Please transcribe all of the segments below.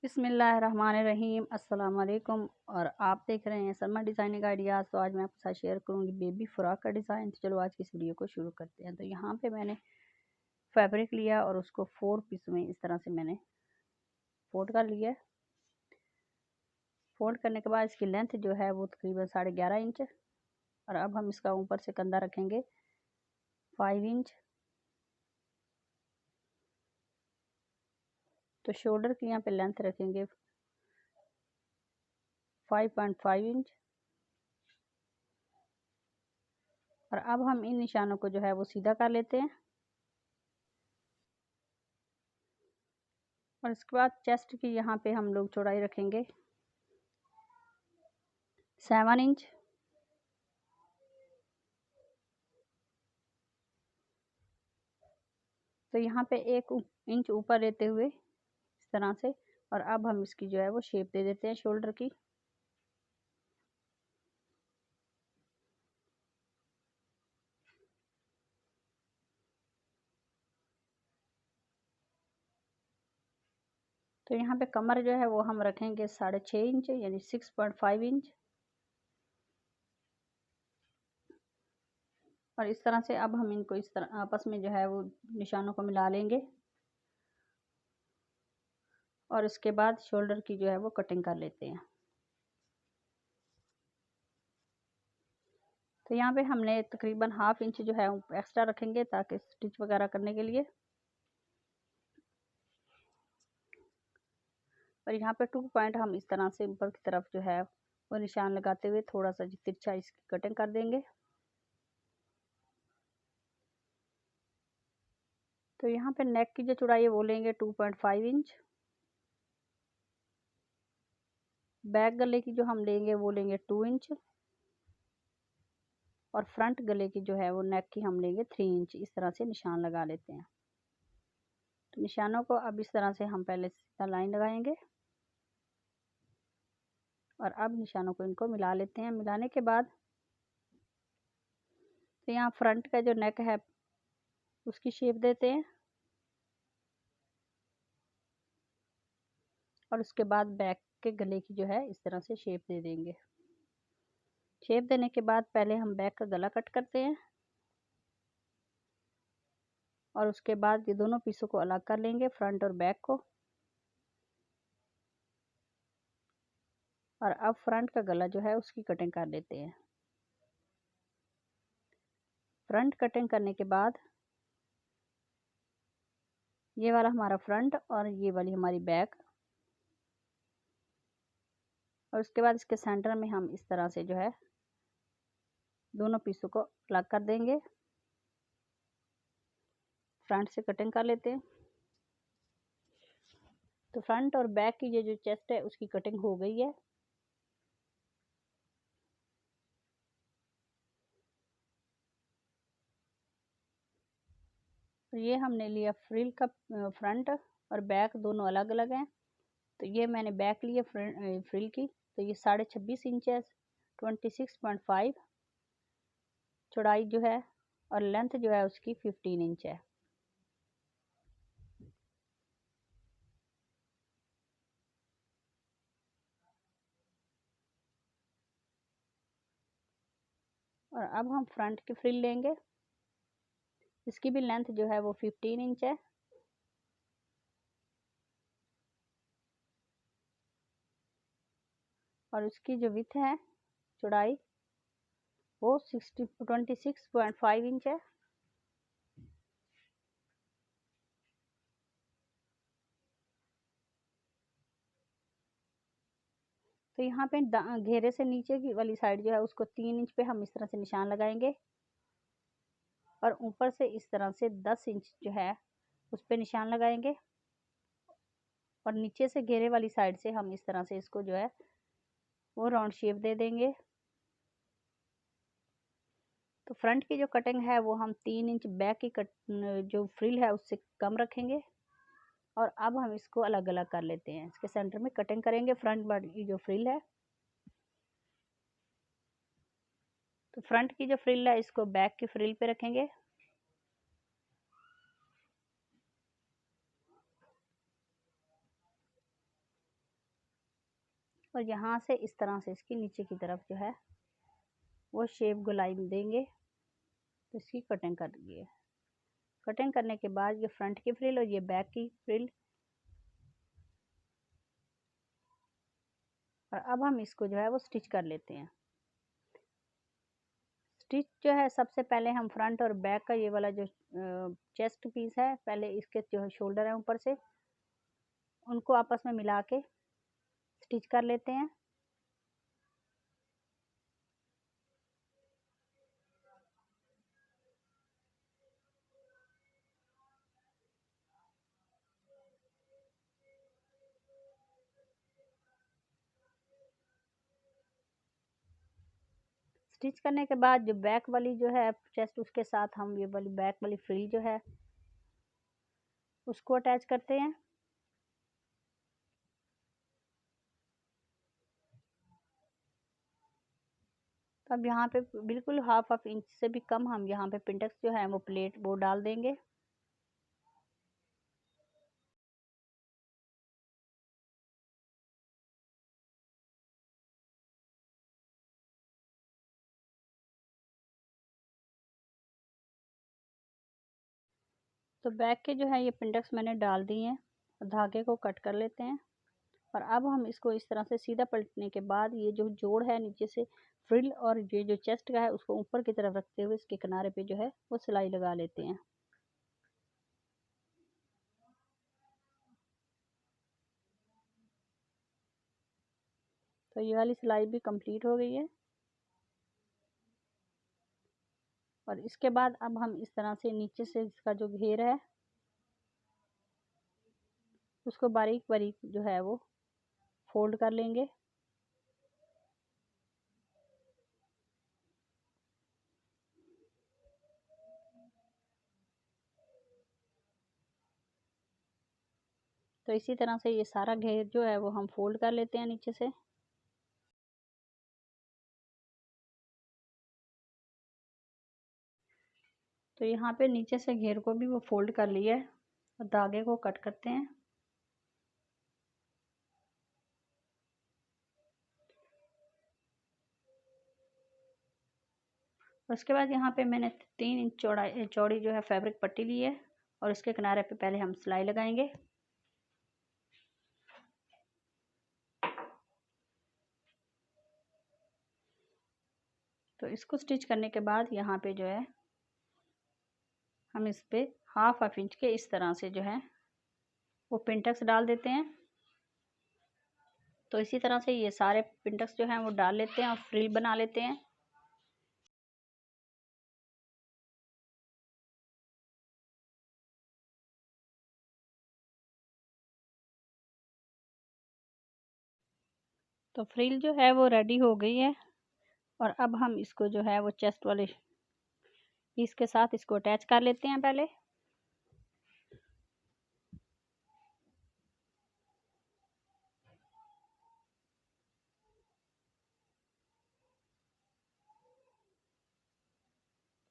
बिस्मिल्लाहिर्रहमानिर्रहीम अस्सलाम वालेकुम। और आप देख रहे हैं सलमा डिज़ाइनिंग आइडियाज़। तो आज मैं आपके साथ शेयर करूंगी बेबी फ्रॉक का डिज़ाइन। तो चलो आज की इस वीडियो को शुरू करते हैं। तो यहाँ पे मैंने फैब्रिक लिया और उसको 4 पीस में इस तरह से मैंने फोल्ड कर लिया। फोल्ड करने के बाद इसकी लेंथ जो है वो तकरीबन 11.5 इंच। और अब हम इसका ऊपर से कंधा रखेंगे 5 इंच। तो शोल्डर की यहाँ पे लेंथ रखेंगे 5.5 इंच। और अब हम इन निशानों को जो है वो सीधा कर लेते हैं। और इसके बाद चेस्ट की यहाँ पे हम लोग चौड़ाई रखेंगे 7 इंच। तो यहाँ पे 1 इंच ऊपर लेते हुए इस तरह से। और अब हम इसकी जो है वो शेप दे देते हैं शोल्डर की। तो यहाँ पे कमर जो है वो हम रखेंगे 6.5 इंच यानी 6.5 इंच। और इस तरह से अब हम इनको इस तरह आपस में जो है वो निशानों को मिला लेंगे। और इसके बाद शोल्डर की जो है वो कटिंग कर लेते हैं। तो यहाँ पे हमने तकरीबन 1/2 इंच जो है एक्स्ट्रा रखेंगे ताकि स्टिच वगैरह करने के लिए। और यहाँ पे 2 पॉइंट हम इस तरह से ऊपर की तरफ जो है वो निशान लगाते हुए थोड़ा सा तिरछा इसकी कटिंग कर देंगे। तो यहाँ पे नेक की जो चौड़ाई है वो लेंगे 2.5 इंच। बैक गले की जो हम लेंगे वो लेंगे 2 इंच। और फ्रंट गले की जो है वो नेक की हम लेंगे 3 इंच। इस तरह से निशान लगा लेते हैं। तो निशानों को अब इस तरह से हम पहले सीधा लाइन लगाएंगे। और अब निशानों को इनको मिला लेते हैं। मिलाने के बाद तो यहाँ फ्रंट का जो नेक है उसकी शेप देते हैं। और उसके बाद बैक के गले की जो है इस तरह से शेप दे देंगे। शेप देने के बाद पहले हम बैक का गला कट करते हैं। और उसके बाद ये दोनों पीसों को अलग कर लेंगे, फ्रंट और बैक को। और अब फ्रंट का गला जो है उसकी कटिंग कर लेते हैं। फ्रंट कटिंग करने के बाद ये वाला हमारा फ्रंट और ये वाली हमारी बैक। और उसके बाद इसके सेंटर में हम इस तरह से जो है दोनों पीसों को अलग कर देंगे। फ्रंट से कटिंग कर लेते हैं। तो फ्रंट और बैक की ये जो चेस्ट है उसकी कटिंग हो गई है। तो ये हमने लिया फ्रिल का फ्रंट और बैक दोनों अलग अलग हैं। तो ये मैंने बैक लिया फ्रिल की। तो ये 26.5 इंच है, 26.5 चौड़ाई जो है। और लेंथ जो है उसकी 15 इंच है। और अब हम फ्रंट की फ्रिल लेंगे। इसकी भी लेंथ जो है वो 15 इंच है। और उसकी जो विड्थ है चौड़ाई वो 26.5 इंच है। तो यहाँ पे घेरे से नीचे की वाली साइड जो है उसको 3 इंच पे हम इस तरह से निशान लगाएंगे। और ऊपर से इस तरह से 10 इंच जो है उस पर निशान लगाएंगे। और नीचे से घेरे वाली साइड से हम इस तरह से इसको जो है वो राउंड शेप दे देंगे। तो फ्रंट की जो कटिंग है वो हम 3 इंच बैक की जो फ्रिल है उससे कम रखेंगे। और अब हम इसको अलग अलग कर लेते हैं। इसके सेंटर में कटिंग करेंगे फ्रंट बॉडी की जो फ्रिल है। तो फ्रंट की जो फ्रिल है इसको बैक की फ्रिल पे रखेंगे। और यहाँ से इस तरह से इसकी नीचे की तरफ जो है वो शेप गोलाई में देंगे। तो इसकी कटिंग कर दिए। कटिंग करने के बाद ये फ्रंट की फ्रिल और ये बैक की फ्रिल, और अब हम इसको जो है वो स्टिच कर लेते हैं। स्टिच जो है सबसे पहले हम फ्रंट और बैक का ये वाला जो चेस्ट पीस है, पहले इसके जो शोल्डर है ऊपर से उनको आपस में मिला के स्टिच कर लेते हैं। स्टिच करने के बाद जो बैक वाली जो है चेस्ट, उसके साथ हम ये वाली बैक वाली फ्रिल जो है उसको अटैच करते हैं। तो अब यहाँ पे बिल्कुल हाफ इंच से भी कम हम यहाँ पे पिंटेक्स जो है वो प्लेट वो डाल देंगे। तो बैक के जो है ये पिंडेक्स मैंने डाल दिए हैं, धागे को कट कर लेते हैं। और अब हम इसको इस तरह से सीधा पलटने के बाद ये जो जोड़ है नीचे से फ्रिल और ये जो चेस्ट का है उसको ऊपर की तरफ रखते हुए इसके किनारे पे जो है वो सिलाई लगा लेते हैं। तो ये वाली सिलाई भी कंप्लीट हो गई है। और इसके बाद अब हम इस तरह से नीचे से इसका जो घेर है उसको बारीक बारीक जो है वो फोल्ड कर लेंगे। तो इसी तरह से ये सारा घेर जो है वो हम फोल्ड कर लेते हैं नीचे से। तो यहाँ पे नीचे से घेर को भी वो फोल्ड कर लिया है और धागे को कट करते हैं। उसके बाद यहाँ पे मैंने 3 इंच चौड़ी जो है फैब्रिक पट्टी ली है और इसके किनारे पे पहले हम सिलाई लगाएंगे। तो इसको स्टिच करने के बाद यहाँ पे जो है हम इस पे हाफ इंच के इस तरह से जो है वो पिंटेक्स डाल देते हैं। तो इसी तरह से ये सारे पिंटेक्स जो हैं वो डाल लेते हैं और फ्रिल बना लेते हैं। तो फ्रिल जो है वो रेडी हो गई है। और अब हम इसको जो है वो चेस्ट वाले पीस के साथ इसको अटैच कर लेते हैं पहले।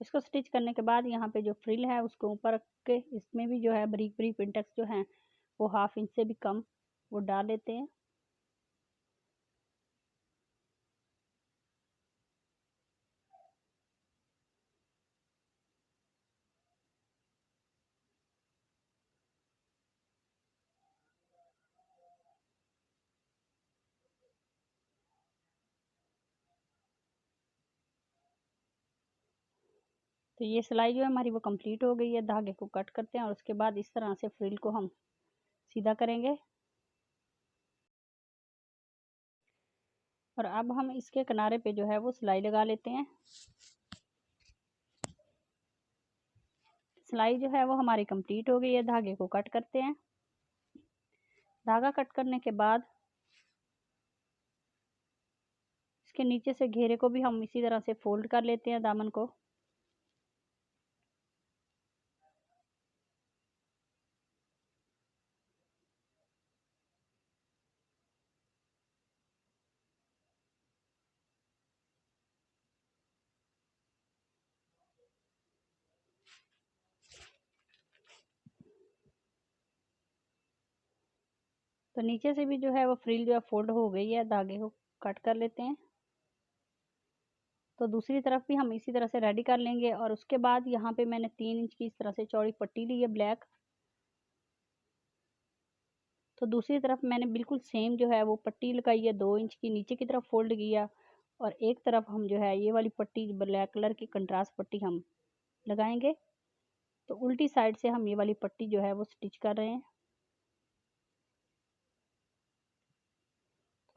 इसको स्टिच करने के बाद यहाँ पे जो फ्रिल है उसको ऊपर रख के इसमें भी जो है बारीक बारीक पिंटेक्स जो हैं वो हाफ इंच से भी कम वो डाल लेते हैं। तो ये सिलाई जो है हमारी वो कंप्लीट हो गई है। धागे को कट करते हैं और उसके बाद इस तरह से फ्रिल को हम सीधा करेंगे। और अब हम इसके किनारे पे जो है वो सिलाई लगा लेते हैं। सिलाई जो है वो हमारी कंप्लीट हो गई है। धागे को कट करते हैं। धागा कट करने के बाद इसके नीचे से घेरे को भी हम इसी तरह से फोल्ड कर लेते हैं दामन को। तो नीचे से भी जो है वो फ्रिल जो है फोल्ड हो गई है, धागे को कट कर लेते हैं। तो दूसरी तरफ भी हम इसी तरह से रेडी कर लेंगे और उसके बाद यहाँ पे मैंने 3 इंच की इस तरह से चौड़ी पट्टी ली है ब्लैक। तो दूसरी तरफ मैंने बिल्कुल सेम जो है वो पट्टी लगाई है 2 इंच की, नीचे की तरफ फोल्ड किया और एक तरफ हम जो है ये वाली पट्टी ब्लैक कलर की कंट्रास्ट पट्टी हम लगाएंगे। तो उल्टी साइड से हम ये वाली पट्टी जो है वो स्टिच कर रहे हैं।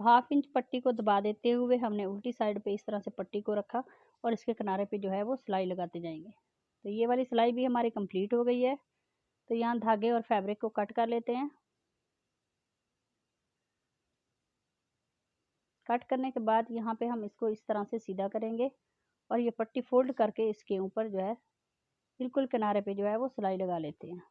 तो हाफ इंच पट्टी को दबा देते हुए हमने उल्टी साइड पे इस तरह से पट्टी को रखा और इसके किनारे पे जो है वो सिलाई लगाते जाएंगे। तो ये वाली सिलाई भी हमारी कंप्लीट हो गई है। तो यहाँ धागे और फैब्रिक को कट कर लेते हैं। कट करने के बाद यहाँ पे हम इसको इस तरह से सीधा करेंगे और ये पट्टी फोल्ड करके इसके ऊपर जो है बिल्कुल किनारे पे जो है वो सिलाई लगा लेते हैं।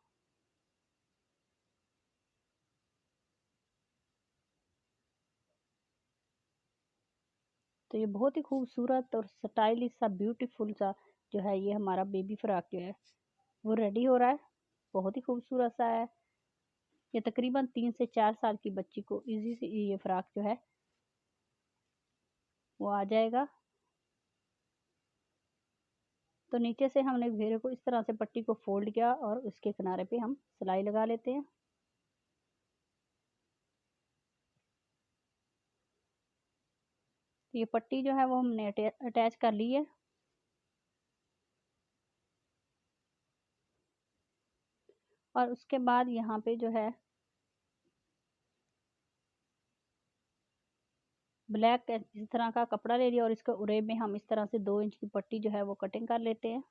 तो ये बहुत ही खूबसूरत और स्टाइलिश सा ब्यूटीफुल सा जो है ये हमारा बेबी फ्रॉक जो है वो रेडी हो रहा है। बहुत ही खूबसूरत सा है। ये तकरीबन 3 से 4 साल की बच्ची को इजी से ये फ्रॉक जो है वो आ जाएगा। तो नीचे से हमने घेरे को इस तरह से पट्टी को फोल्ड किया और उसके किनारे पे हम सिलाई लगा लेते हैं। तो ये पट्टी जो है वो हमने अटैच कर ली है। और उसके बाद यहाँ पे जो है ब्लैक इस तरह का कपड़ा ले लिया और इसके उरे में हम इस तरह से 2 इंच की पट्टी जो है वो कटिंग कर लेते हैं।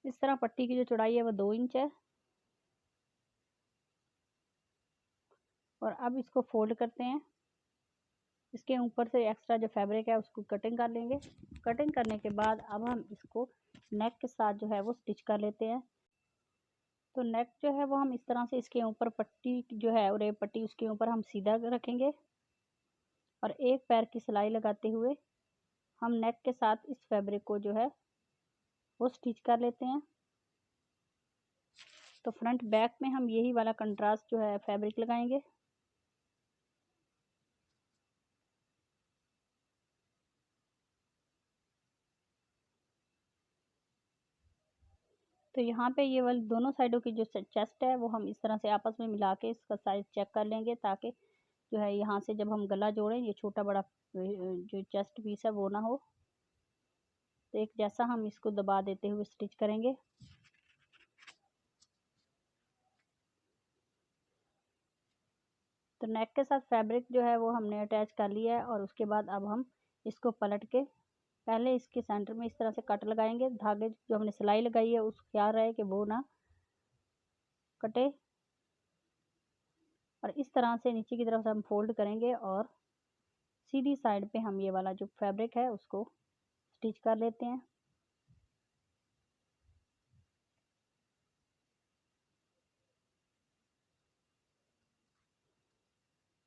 इस तरह पट्टी की जो चौड़ाई है वो 2 इंच है। और अब इसको फोल्ड करते हैं। इसके ऊपर से एक्स्ट्रा जो फैब्रिक है उसको कटिंग कर लेंगे। कटिंग करने के बाद अब हम इसको नेक के साथ जो है वो स्टिच कर लेते हैं। तो नेक जो है वो हम इस तरह से इसके ऊपर पट्टी जो है और पट्टी उसके ऊपर हम सीधा रखेंगे और एक पैर की सिलाई लगाते हुए हम नेक के साथ इस फैब्रिक को जो है वो स्टिच कर लेते हैं। तो फ्रंट बैक में हम यही वाला कंट्रास्ट जो है फैब्रिक लगाएंगे। तो यहाँ पे ये वाली दोनों साइडों की जो चेस्ट है वो हम इस तरह से आपस में मिला के इसका साइज चेक कर लेंगे ताकि जो है यहाँ से जब हम गला जोड़ें ये छोटा बड़ा जो चेस्ट पीस है वो ना हो। तो एक जैसा हम इसको दबा देते हुए स्टिच करेंगे। तो नेक के साथ फैब्रिक जो है वो हमने अटैच कर लिया है और उसके बाद अब हम इसको पलट के पहले इसके सेंटर में इस तरह से कट लगाएंगे। धागे जो हमने सिलाई लगाई है उस ख्याल रहे कि वो ना कटे। और इस तरह से नीचे की तरफ से हम फोल्ड करेंगे और सीधी साइड पे हम ये वाला जो फैब्रिक है उसको स्टिच कर लेते हैं।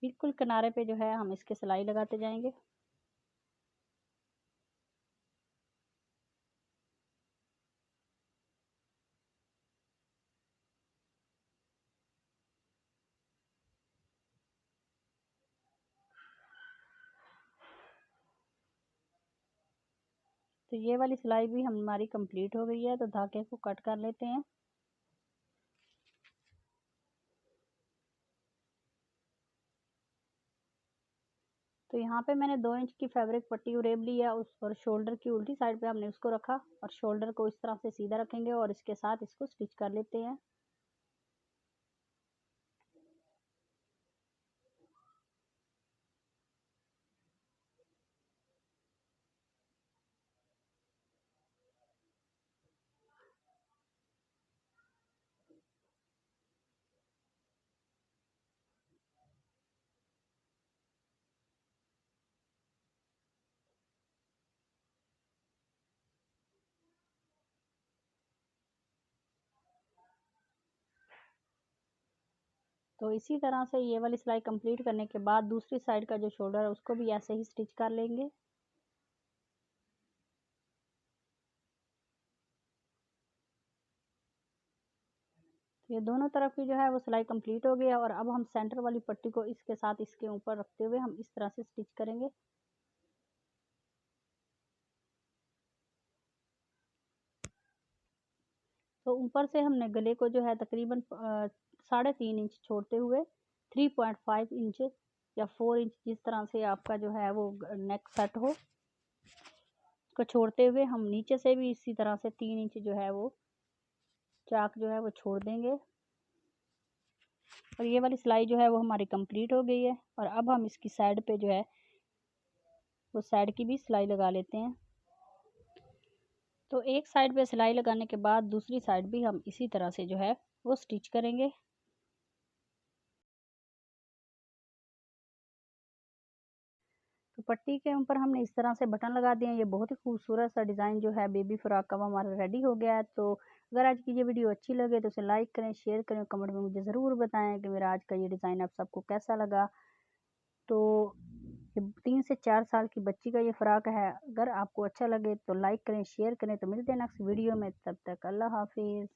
बिल्कुल किनारे पे जो है हम इसके सिलाई लगाते जाएंगे। तो ये वाली सिलाई भी हमारी कंप्लीट हो गई है। तो धागे को कट कर लेते हैं। तो यहाँ पे मैंने 2 इंच की फैब्रिक पट्टी उरेब ली है उस और शोल्डर की उल्टी साइड पे हमने उसको रखा और शोल्डर को इस तरह से सीधा रखेंगे और इसके साथ इसको स्टिच कर लेते हैं। तो इसी तरह से ये वाली सिलाई कंप्लीट करने के बाद दूसरी साइड का जो शोल्डर है उसको भी ऐसे ही स्टिच कर लेंगे। ये दोनों तरफ की जो है वो सिलाई कंप्लीट हो गया और अब हम सेंटर वाली पट्टी को इसके साथ इसके ऊपर रखते हुए हम इस तरह से स्टिच करेंगे। तो ऊपर से हमने गले को जो है तकरीबन 3.5 इंच छोड़ते हुए 3.5 इंच या 4 इंच जिस तरह से आपका जो है वो नेक सेट हो को छोड़ते हुए हम नीचे से भी इसी तरह से 3 इंच जो है वो चाक जो है वो छोड़ देंगे। और ये वाली सिलाई जो है वो हमारी कंप्लीट हो गई है और अब हम इसकी साइड पे जो है वो साइड की भी सिलाई लगा लेते हैं। तो एक साइड पे सिलाई लगाने के बाद दूसरी साइड भी हम इसी तरह से जो है वो स्टिच करेंगे। तो पट्टी के ऊपर हमने इस तरह से बटन लगा दिए हैं। ये बहुत ही खूबसूरत सा डिज़ाइन जो है बेबी फ्रॉक का वो हमारा रेडी हो गया है। तो अगर आज की ये वीडियो अच्छी लगे तो उसे लाइक करें, शेयर करें, कमेंट में मुझे ज़रूर बताएं कि मेरा आज का ये डिज़ाइन आप सबको कैसा लगा। तो ये 3 से 4 साल की बच्ची का ये फ्रॉक है। अगर आपको अच्छा लगे तो लाइक करें, शेयर करें। तो मिलते हैं नेक्स्ट वीडियो में, तब तक अल्लाह हाफिज़।